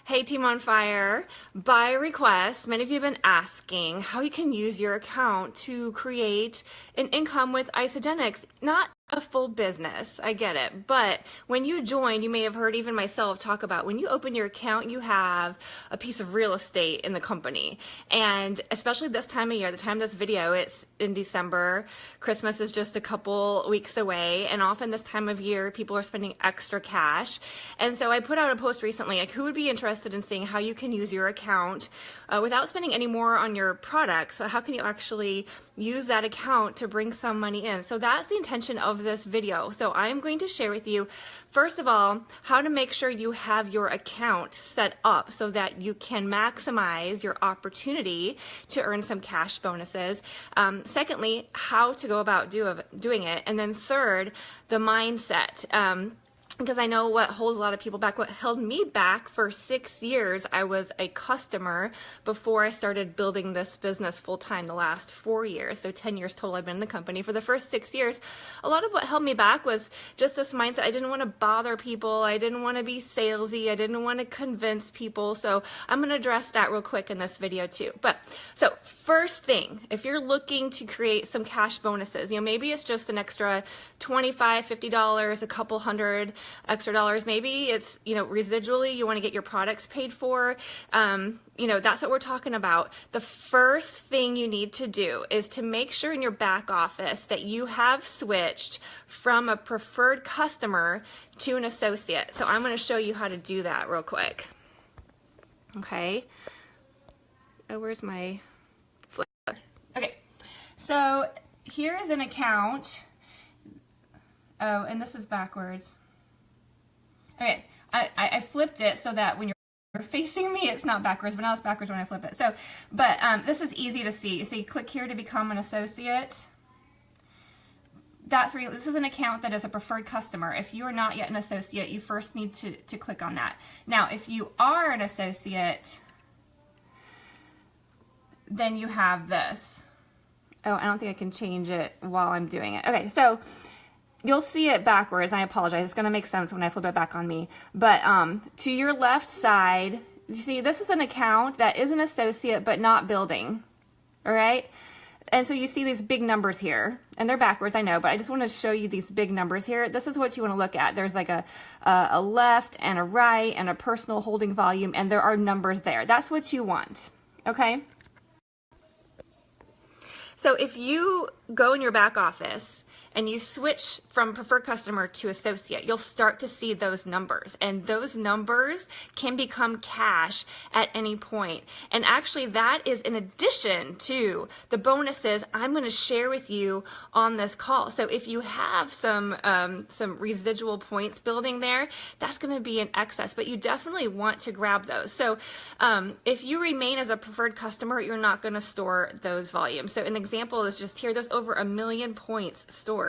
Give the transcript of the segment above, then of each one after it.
Hey Team on Fire, by request, many of you have been asking how you can use your account to create an income with Isagenix. Not a full business, I get it, but when you join, you may have heard even myself talk about when you open your account, you have a piece of real estate in the company. And especially this time of year, the time of this video, it's in December, Christmas is just a couple weeks away, and often this time of year, people are spending extra cash. And so I put out a post recently, like who would be interested in seeing how you can use your account without spending any more on your products. So how can you actually use that account to bring some money in? So that's the intention of this video. So I'm going to share with you, first of all, how to make sure you have your account set up so that you can maximize your opportunity to earn some cash bonuses. Secondly, how to go about doing it. And then third, the mindset. Because I know what holds a lot of people back. What held me back for 6 years, I was a customer before I started building this business full-time the last 4 years. So 10 years total I've been in the company. For the first 6 years, a lot of what held me back was just this mindset. I didn't want to bother people. I didn't want to be salesy. I didn't want to convince people. So I'm going to address that real quick in this video too. So first thing, if you're looking to create some cash bonuses, maybe it's just an extra $25, $50, a couple hundred extra dollars. Maybe it's, residually you want to get your products paid for. That's what we're talking about. The first thing you need to do is to make sure in your back office that you have switched from a preferred customer to an associate. So I'm going to show you how to do that real quick. Okay. Oh, where's my flipper? Okay. So here is an account. Oh, and this is backwards. Okay, I flipped it so that when you're facing me, it's not backwards, but now it's backwards when I flip it. So, this is easy to see. So you click here to become an associate. This is an account that is a preferred customer. If you are not yet an associate, you first need to click on that. Now, if you are an associate, then you have this. Oh, I don't think I can change it while I'm doing it. Okay, so you'll see it backwards. I apologize. It's going to make sense when I flip it back on me. But to your left side, you see this is an account that is an associate but not building. All right? And so you see these big numbers here. And they're backwards, I know, but I just want to show you these big numbers here. This is what you want to look at. There's like a left and a right and a personal holding volume, and there are numbers there. That's what you want. Okay? So if you go in your back office and you switch from preferred customer to associate, you'll start to see those numbers. And those numbers can become cash at any point. And actually that is in addition to the bonuses I'm going to share with you on this call. So if you have some residual points building there, that's going to be in excess, but you definitely want to grab those. So if you remain as a preferred customer, you're not going to store those volumes. So an example is just here, there's over 1 million points stored.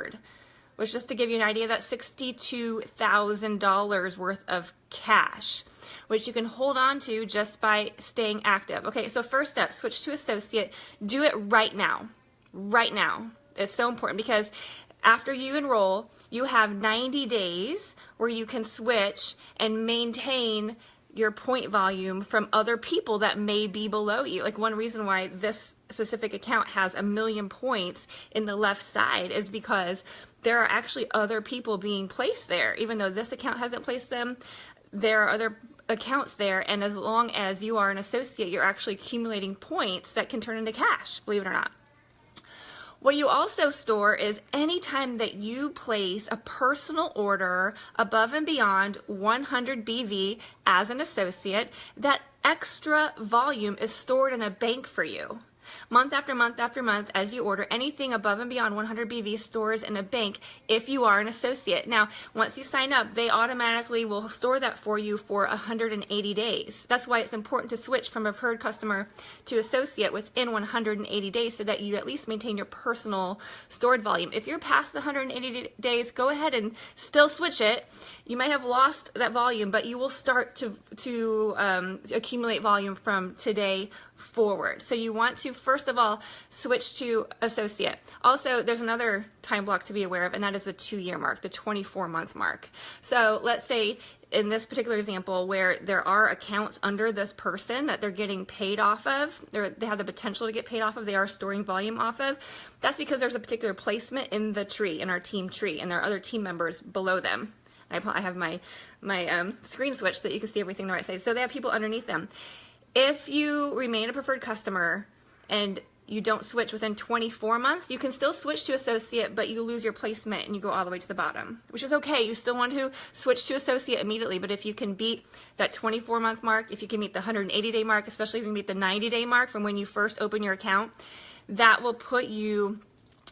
Which, just to give you an idea, that's $62,000 worth of cash, which you can hold on to just by staying active. Okay, so first step, switch to associate. Do it right now. Right now. It's so important because after you enroll, you have 90 days where you can switch and maintain your point volume from other people that may be below you. Like one reason why this specific account has 1 million points in the left side is because there are actually other people being placed there. Even though this account hasn't placed them, there are other accounts there, and as long as you are an associate, you're actually accumulating points that can turn into cash, believe it or not. What you also store is any time that you place a personal order above and beyond 100 BV as an associate, that extra volume is stored in a bank for you. Month after month after month, as you order, anything above and beyond 100 BV stores in a bank if you are an associate. Now, once you sign up, they automatically will store that for you for 180 days. That's why it's important to switch from a preferred customer to associate within 180 days so that you at least maintain your personal stored volume. If you're past the 180 days, go ahead and still switch it. You may have lost that volume, but you will start to accumulate volume from today forward. So you want to, first of all, switch to associate. Also, there's another time block to be aware of, and that is the 2-year mark, the 24-month mark. So let's say in this particular example where there are accounts under this person that they're getting paid off of, or they have the potential to get paid off of, they are storing volume off of, that's because there's a particular placement in the tree, in our team tree, and there are other team members below them. I have my screen switch so that you can see everything the right side. So they have people underneath them. If you remain a preferred customer and you don't switch within 24 months, you can still switch to associate, but you lose your placement and you go all the way to the bottom, which is okay. You still want to switch to associate immediately, but if you can beat that 24-month mark, if you can meet the 180-day mark, especially if you can meet the 90-day mark from when you first open your account, that will put you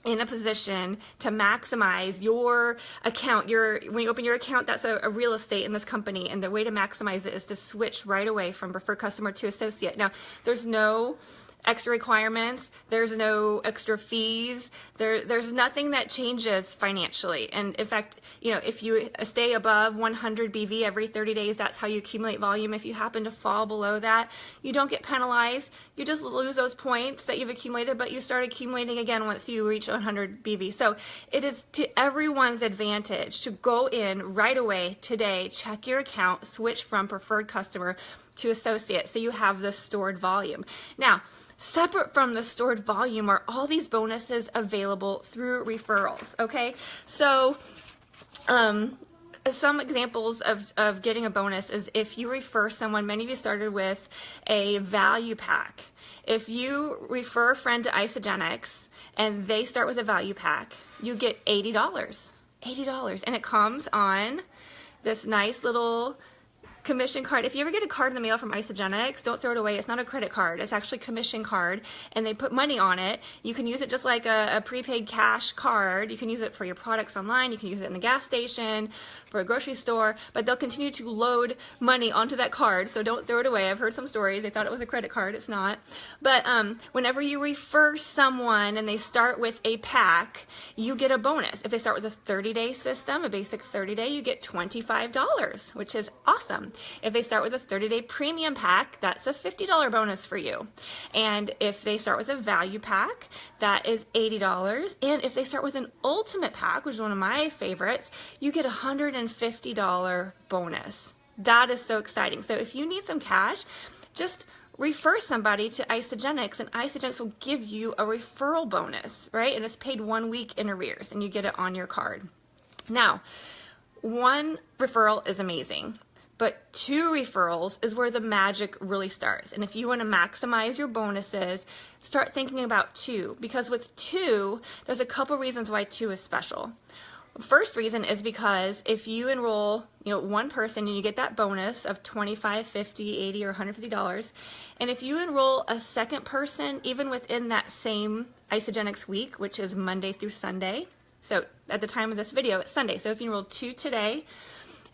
in a position to maximize your account. When you open your account, that's a real estate in this company, and the way to maximize it is to switch right away from preferred customer to associate. Now, there's no extra requirements, there's no extra fees, there's nothing that changes financially. And in fact, if you stay above 100 BV every 30 days, that's how you accumulate volume. If you happen to fall below that, you don't get penalized. You just lose those points that you've accumulated, but you start accumulating again once you reach 100 BV. So it is to everyone's advantage to go in right away today, check your account, switch from preferred customer to associate, so you have this stored volume. Now, separate from the stored volume are all these bonuses available through referrals, okay? So some examples of getting a bonus is if you refer someone. Many of you started with a value pack. If you refer a friend to Isagenix and they start with a value pack, you get $80. $80, and it comes on this nice little commission card. If you ever get a card in the mail from Isagenix, don't throw it away. It's not a credit card. It's actually a commission card, and they put money on it. You can use it just like a prepaid cash card. You can use it for your products online. You can use it in the gas station, for a grocery store, but they'll continue to load money onto that card, so don't throw it away. I've heard some stories. They thought it was a credit card. It's not. But whenever you refer someone and they start with a pack, you get a bonus. If they start with a 30-day system, a basic 30-day, you get $25, which is awesome. If they start with a 30-day premium pack, that's a $50 bonus for you. And if they start with a value pack, that is $80. And if they start with an ultimate pack, which is one of my favorites, you get a $150 bonus. That is so exciting. So if you need some cash, just refer somebody to Isagenix, and Isagenix will give you a referral bonus, right? And it's paid 1 week in arrears, and you get it on your card. Now, one referral is amazing, but 2 referrals is where the magic really starts. And if you want to maximize your bonuses, start thinking about 2, because with 2, there's a couple reasons why 2 is special. First reason is because if you enroll, one person and you get that bonus of $25, $50, $80, or $150, and if you enroll a second person, even within that same Isagenix week, which is Monday through Sunday, so at the time of this video, it's Sunday. So if you enroll 2 today,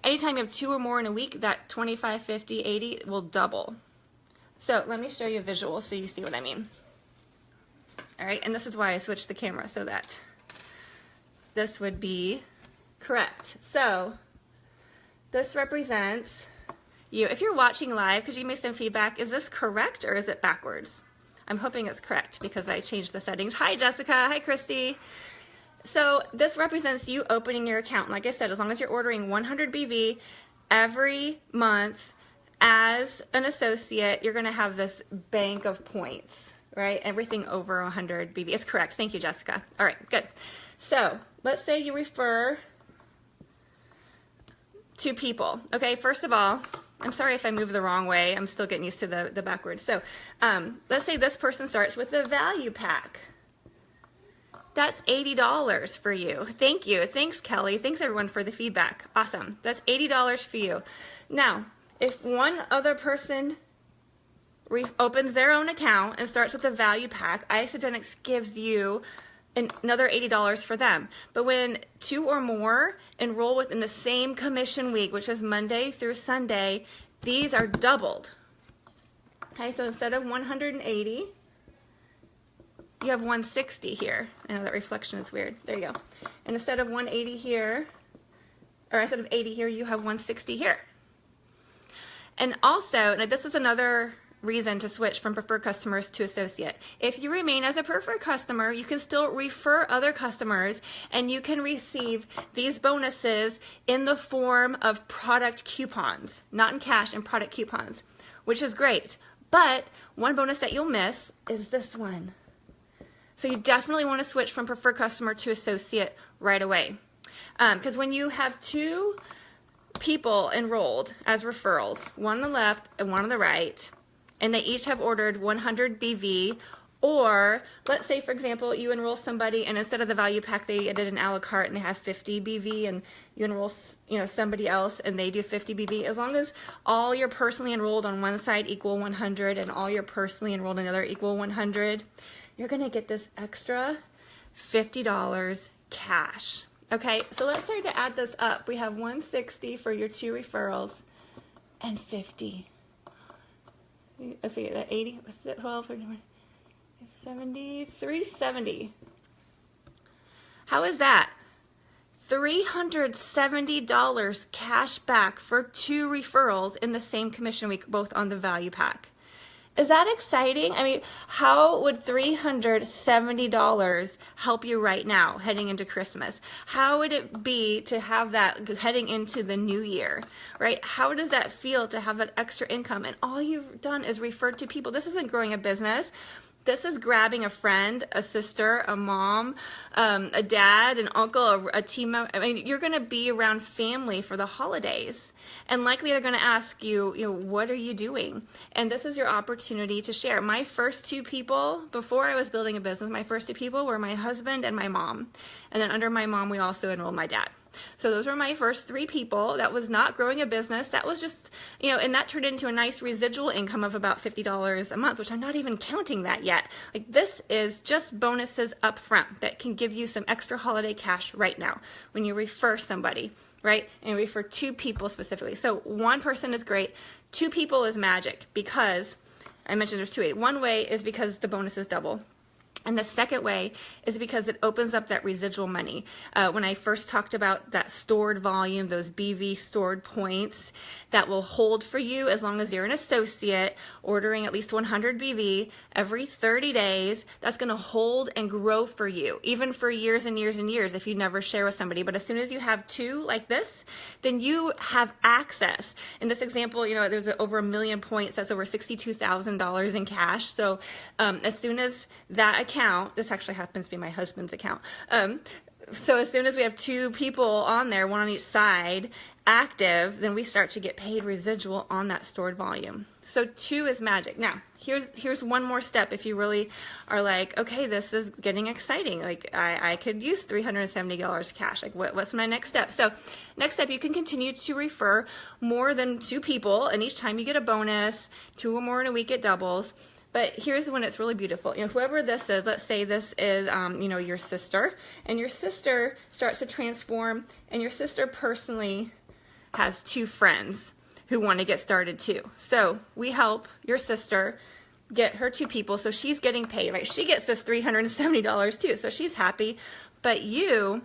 anytime you have 2 or more in a week, that 25, 50, 80 will double. So let me show you a visual so you see what I mean. All right, and this is why I switched the camera so that this would be correct. So this represents you. If you're watching live, could you give me some feedback? Is this correct or is it backwards? I'm hoping it's correct because I changed the settings. Hi, Jessica. Hi, Christy. So this represents you opening your account. Like I said, as long as you're ordering 100 BV every month as an associate, you're going to have this bank of points, right? Everything over 100 BV is correct. Thank you, Jessica. All right, good. So let's say you refer 2 people. Okay, first of all, I'm sorry if I move the wrong way. I'm still getting used to the backwards. So let's say this person starts with a value pack. That's $80 for you. Thank you. Thanks, Kelly. Thanks, everyone, for the feedback. Awesome. That's $80 for you. Now, if one other person opens their own account and starts with a value pack, Isagenix gives you another $80 for them. But when 2 or more enroll within the same commission week, which is Monday through Sunday, these are doubled. Okay, so instead of 180, you have 160 here. I know that reflection is weird. There you go. And instead of 180 here, or instead of 80 here, you have 160 here. And also, now this is another reason to switch from preferred customers to associate. If you remain as a preferred customer, you can still refer other customers, and you can receive these bonuses in the form of product coupons, not in cash, in product coupons, which is great. But one bonus that you'll miss is this one. So you definitely want to switch from preferred customer to associate right away. Because when you have two people enrolled as referrals, one on the left and one on the right, and they each have ordered 100 BV, or let's say, for example, you enroll somebody and instead of the value pack, they did an a la carte and they have 50 BV, and you enroll somebody else and they do 50 BV. As long as all your personally enrolled on one side equal 100 and all your personally enrolled on the other equal 100, you're going to get this extra $50 cash. Okay, so let's start to add this up. We have 160 for your 2 referrals and 50. Let's see, 80, 12, 13, 70, 370. How is that? $370 cash back for 2 referrals in the same commission week, both on the value pack. Is that exciting? I mean, how would $370 help you right now heading into Christmas? How would it be to have that heading into the new year, right? How does that feel to have that extra income? And all you've done is referred to people. This isn't growing a business. This is grabbing a friend, a sister, a mom, a dad, an uncle, a team member. I mean, you're going to be around family for the holidays. And likely they're going to ask you, what are you doing? And this is your opportunity to share. My first 2 people, before I was building a business, my first 2 people were my husband and my mom. And then under my mom, we also enrolled my dad. So those were my first 3 people. That was not growing a business. That was just, and that turned into a nice residual income of about $50 a month, which I'm not even counting that yet. Like, this is just bonuses up front that can give you some extra holiday cash right now when you refer somebody, right? And refer 2 people specifically. So 1 person is great. 2 people is magic, because I mentioned there's 2 ways. One way is because the bonus is double. And the second way is because it opens up that residual money. When I first talked about that stored volume, those BV stored points that will hold for you as long as you're an associate ordering at least 100 BV every 30 days, that's going to hold and grow for you, even for years and years and years if you never share with somebody. But as soon as you have 2 like this, then you have access. In this example, there's over 1 million points. That's over $62,000 in cash. So as soon as that account, this actually happens to be my husband's account. So as soon as we have 2 people on there, 1 on each side, active, then we start to get paid residual on that stored volume. So 2 is magic. Now, here's one more step if you really are like, okay, this is getting exciting. Like, I could use $370 cash. Like, what's my next step? So next step, you can continue to refer more than 2 people, and each time you get a bonus. 2 or more in a week, it doubles. But here's when it's really beautiful. Whoever this is, let's say this is, your sister, and your sister starts to transform, and your sister personally has 2 friends who want to get started too. So we help your sister get her 2 people, so she's getting paid, right? She gets this $370 too, so she's happy. But you,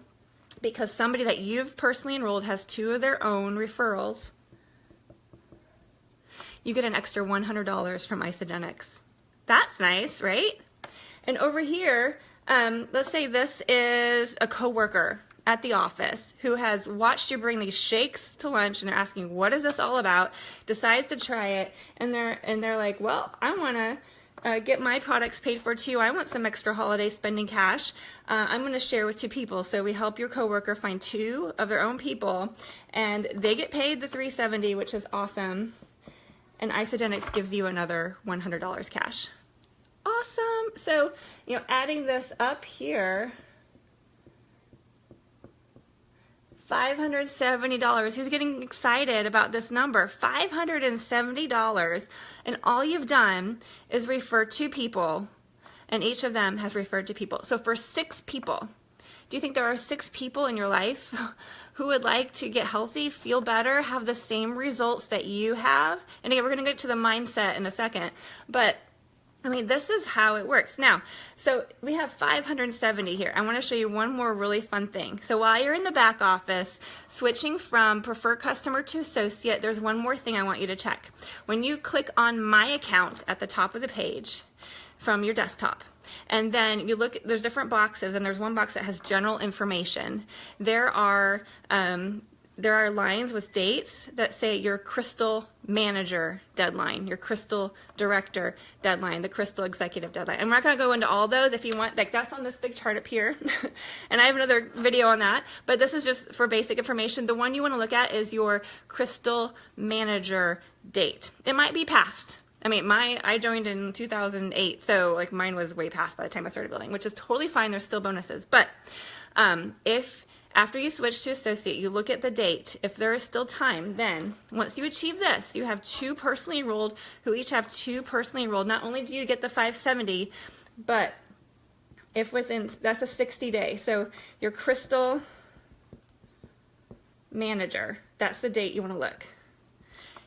because somebody that you've personally enrolled has 2 of their own referrals, you get an extra $100 from Isagenix. That's nice, right? And over here, let's say this is a coworker at the office who has watched you bring these shakes to lunch, and they're asking, what is this all about? Decides to try it, and they're like, well, I want to get my products paid for too. I want some extra holiday spending cash. I'm going to share with 2 people. So we help your coworker find 2 of their own people, and they get paid the $370, which is awesome. And Isagenix gives you another $100 cash. Awesome. So, adding this up here, $570. He's getting excited about this number, $570. And all you've done is refer 2 people, and each of them has referred to people. So for 6 people, do you think there are 6 people in your life who would like to get healthy, feel better, have the same results that you have? And again, we're going to get to the mindset in a second. But I mean, this is how it works. Now, so we have 570 here. I want to show you one more really fun thing. So while you're in the back office, switching from preferred customer to associate, there's one more thing I want you to check. When you click on My Account at the top of the page from your desktop, and then you look, there's different boxes, and there's one box that has general information. There are lines with dates that say your Crystal Manager deadline, your Crystal Director deadline, the Crystal Executive deadline. And we're not going to go into all those. If you want, like, that's on this big chart up here. And I have another video on that. But this is just for basic information. The one you want to look at is your Crystal Manager date. It might be past. I mean, I joined in 2008, so like mine was way past by the time I started building, which is totally fine. There's still bonuses. But if after you switch to associate, you look at the date. If there is still time, then once you achieve this, you have 2 personally enrolled who each have 2 personally enrolled. Not only do you get the 570, but if within, that's a 60-day. So your Crystal Manager, that's the date you want to look.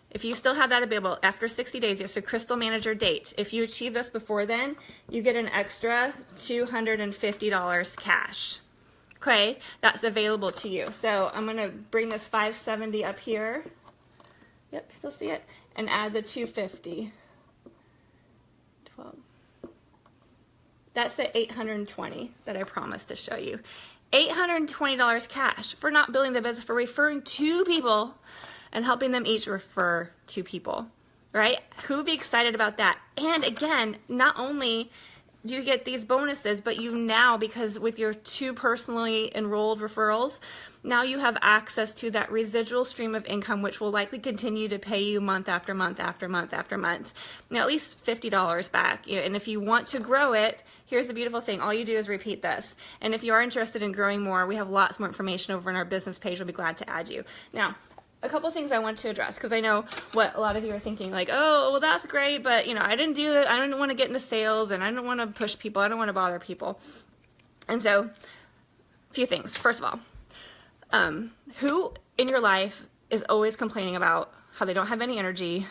If you still have that available after 60 days, it's a Crystal Manager date. If you achieve this before then, you get an extra $250 cash. Okay, that's available to you. So I'm going to bring this 570 up here. Yep, still see it? And add the 250. 12. That's the 820 that I promised to show you. $820 cash for not building the business, for referring 2 people and helping them each refer 2 people, right? Who would be excited about that? And again, not only do you get these bonuses, but you now, because with your 2 personally enrolled referrals, now you have access to that residual stream of income, which will likely continue to pay you month after month after month after month. Now, at least $50 back. And if you want to grow it, here's the beautiful thing. All you do is repeat this. And if you are interested in growing more, we have lots more information over on our business page. We'll be glad to add you. Now, a couple things I want to address, because I know what a lot of you are thinking, like, oh, well, that's great, but, you know, I didn't do it. I didn't want to get into sales, and I didn't want to push people. I don't want to bother people. And so, a few things. First of all, who in your life is always complaining about how they don't have any energy,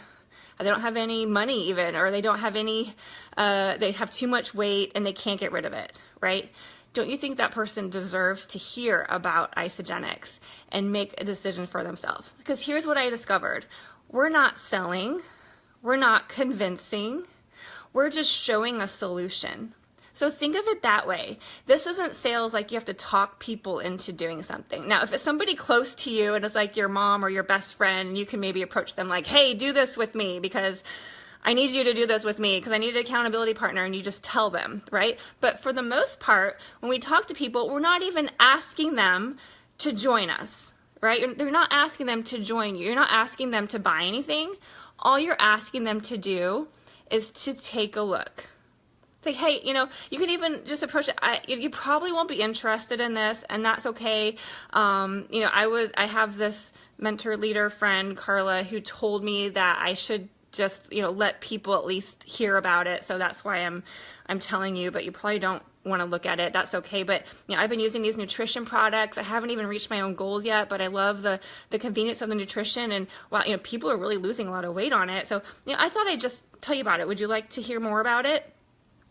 how they don't have any money even, or they don't have any, they have too much weight and they can't get rid of it, right? Don't you think that person deserves to hear about Isagenix and make a decision for themselves? Because here's what I discovered. We're not selling. We're not convincing. We're just showing a solution. So think of it that way. This isn't sales like you have to talk people into doing something. Now, if it's somebody close to you and it's like your mom or your best friend, you can maybe approach them like, hey, do this with me because I need you to do this with me because I need an accountability partner, and you just tell them, right? But for the most part, when we talk to people, we're not even asking them to join us, right? They're not asking them to join you. You're not asking them to buy anything. All you're asking them to do is to take a look. Say, hey, you know, you can even just approach it. You probably won't be interested in this, and that's okay. You know, I have this mentor leader friend, Carla, who told me that I should just, you know, let people at least hear about it. So that's why I'm telling you, but you probably don't want to look at it. That's okay. But, you know, I've been using these nutrition products. I haven't even reached my own goals yet, but I love the convenience of the nutrition. And, well, you know, people are really losing a lot of weight on it. So, you know, I thought I'd just tell you about it. Would you like to hear more about it?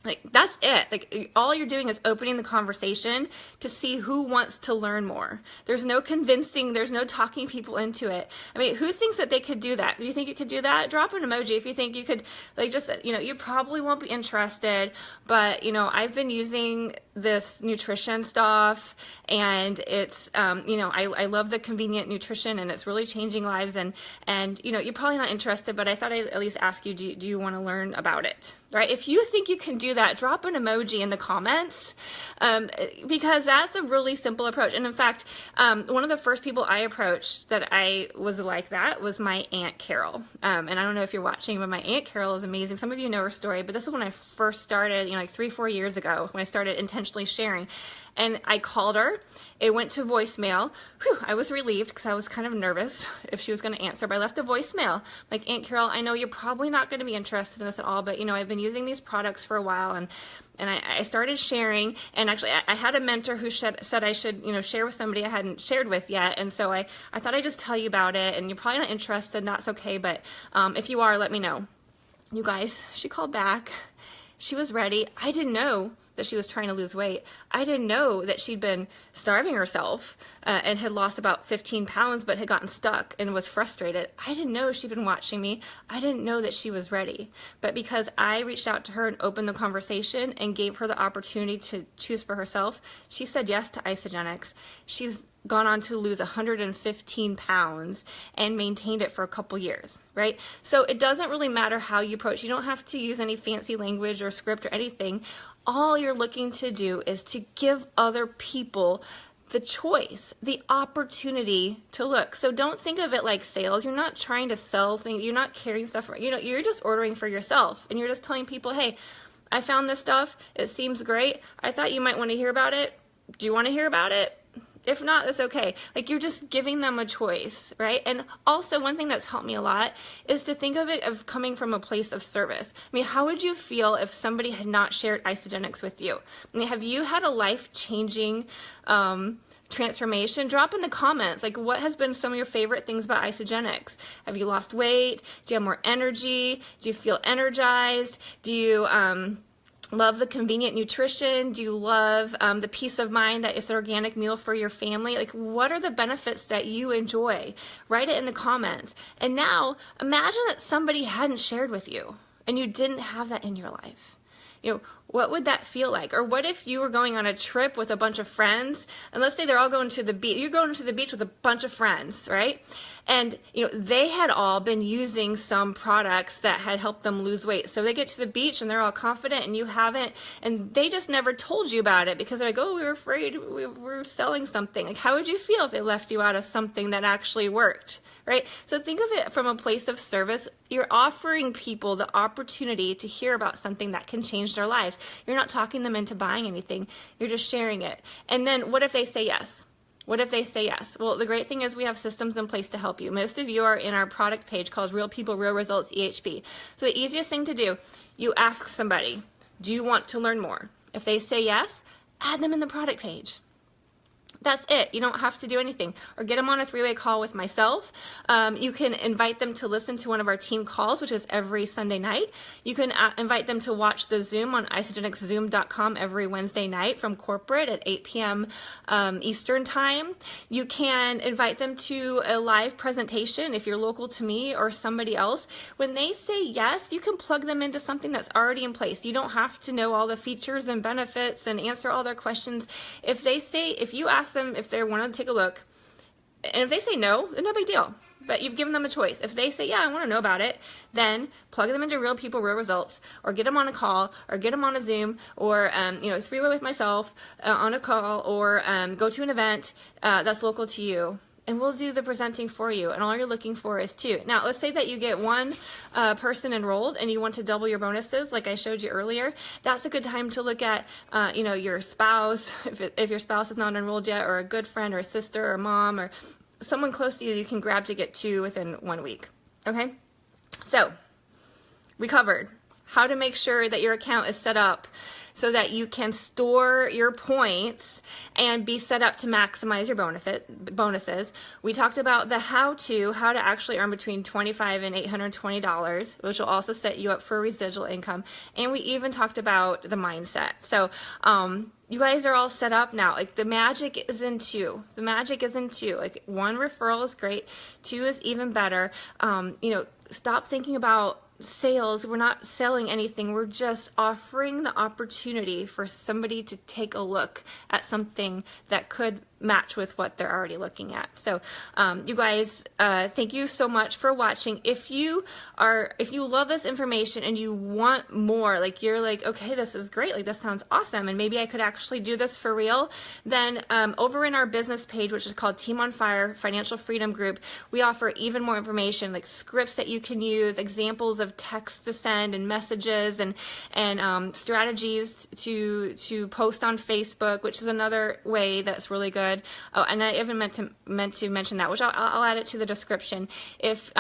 Like, that's it. Like, all you're doing is opening the conversation to see who wants to learn more. There's no convincing, there's no talking people into it. I mean, who thinks that they could do that? Do you think you could do that? Drop an emoji if you think you could, like, just, you know, you probably won't be interested, but, you know, I've been using this nutrition stuff, and it's, you know, I love the convenient nutrition, and it's really changing lives, and, you know, you're probably not interested, but I thought I'd at least ask you, do you want to learn about it? Right? If you think you can do that, drop an emoji in the comments, because that's a really simple approach. And in fact, one of the first people I approached that I was like that was my Aunt Carol. And I don't know if you're watching, but my Aunt Carol is amazing. Some of you know her story, but this is when I first started, you know, like 3-4 years ago, when I started intentionally sharing. And I called her. It went to voicemail. Whew, I was relieved because I was kind of nervous if she was going to answer, but I left a voicemail. Like, Aunt Carol, I know you're probably not going to be interested in this at all, but, you know, I've been using these products for a while, and I started sharing, and actually I had a mentor who said I should, you know, share with somebody I hadn't shared with yet, and so I thought I'd just tell you about it, and you're probably not interested, and that's okay, but if you are, let me know. You guys, she called back, She was ready. I didn't know that she was trying to lose weight. I didn't know that she'd been starving herself and had lost about 15 pounds but had gotten stuck and was frustrated. I didn't know she'd been watching me. I didn't know that she was ready. But because I reached out to her and opened the conversation and gave her the opportunity to choose for herself, she said yes to Isagenix. She's gone on to lose 115 pounds and maintained it for a couple years, right? So it doesn't really matter how you approach. You don't have to use any fancy language or script or anything. All you're looking to do is to give other people the choice, the opportunity to look. So don't think of it like sales. You're not trying to sell things. You're not carrying stuff. You're just ordering for yourself, and you're just telling people, hey, I found this stuff. It seems great. I thought you might want to hear about it. Do you want to hear about it? If not, that's okay. Like, you're just giving them a choice, right? And also, one thing that's helped me a lot is to think of it of coming from a place of service. I mean, how would you feel if somebody had not shared Isagenix with you? I mean, have you had a life-changing transformation? Drop in the comments, like, what has been some of your favorite things about Isagenix? Have you lost weight? Do you have more energy? Do you feel energized? Do you love the convenient nutrition? Do you love the peace of mind that it's an organic meal for your family? Like, what are the benefits that you enjoy? Write it in the comments. And now, imagine that somebody hadn't shared with you and you didn't have that in your life. What would that feel like? Or what if you were going on a trip with a bunch of friends, and let's say they're all going to the beach. You're going to the beach with a bunch of friends, right? And, they had all been using some products that had helped them lose weight. So they get to the beach and they're all confident and you haven't, and they just never told you about it because they're like, oh, we were afraid we were selling something. Like, how would you feel if they left you out of something that actually worked, right? So think of it from a place of service. You're offering people the opportunity to hear about something that can change their lives. You're not talking them into buying anything. You're just sharing it. And then what if they say yes? What if they say yes? Well, the great thing is we have systems in place to help you. Most of you are in our product page called Real People, Real Results, EHP. So the easiest thing to do, you ask somebody, do you want to learn more? If they say yes, add them in the product page. That's it. You don't have to do anything. Or get them on a 3-way call with myself. You can invite them to listen to one of our team calls, which is every Sunday night. You can invite them to watch the Zoom on isagenixzoom.com every Wednesday night from corporate at 8 p.m. Eastern time. You can invite them to a live presentation if you're local to me or somebody else. When they say yes, you can plug them into something that's already in place. You don't have to know all the features and benefits and answer all their questions. If you ask them if they want to take a look, and if they say no, then no big deal. But you've given them a choice. If they say, yeah, I want to know about it, then plug them into Real People, Real Results, or get them on a call, or get them on a Zoom, or 3-way with myself on a call, or go to an event that's local to you. And we'll do the presenting for you. And all you're looking for is 2. Now, let's say that you get 1 person enrolled and you want to double your bonuses, like I showed you earlier. That's a good time to look at, your spouse, if your spouse is not enrolled yet, or a good friend, or a sister, or mom, or someone close to you can grab to get 2 within 1 week. Okay? So, we covered how to make sure that your account is set up so that you can store your points and be set up to maximize your bonuses. We talked about the how to actually earn between $25 and $820, which will also set you up for residual income. And we even talked about the mindset. So you guys are all set up now. Like, the magic is in 2. The magic is in 2. Like, 1 referral is great. 2 is even better. Stop thinking about sales. We're not selling anything. We're just offering the opportunity for somebody to take a look at something that could match with what they're already looking at. So you guys, thank you so much for watching. If you love this information and you want more, like you're like, okay, this is great, like this sounds awesome, and maybe I could actually do this for real, then over in our business page, which is called Team on Fire Financial Freedom Group, we offer even more information, like scripts that you can use, examples of texts to send and messages, and strategies to post on Facebook, which is another way that's really good. Oh, and I even meant to mention that, which I'll add it to the description. If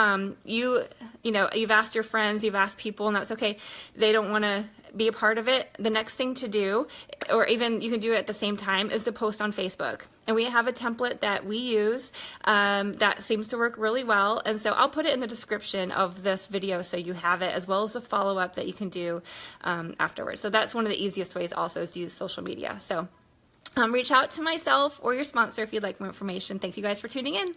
you've asked your friends, you've asked people, and that's okay, they don't want to be a part of it, the next thing to do, or even you can do it at the same time, is to post on Facebook. And we have a template that we use that seems to work really well. And so I'll put it in the description of this video so you have it, as well as a follow-up that you can do afterwards. So that's one of the easiest ways also, is to use social media. So reach out to myself or your sponsor if you'd like more information. Thank you guys for tuning in.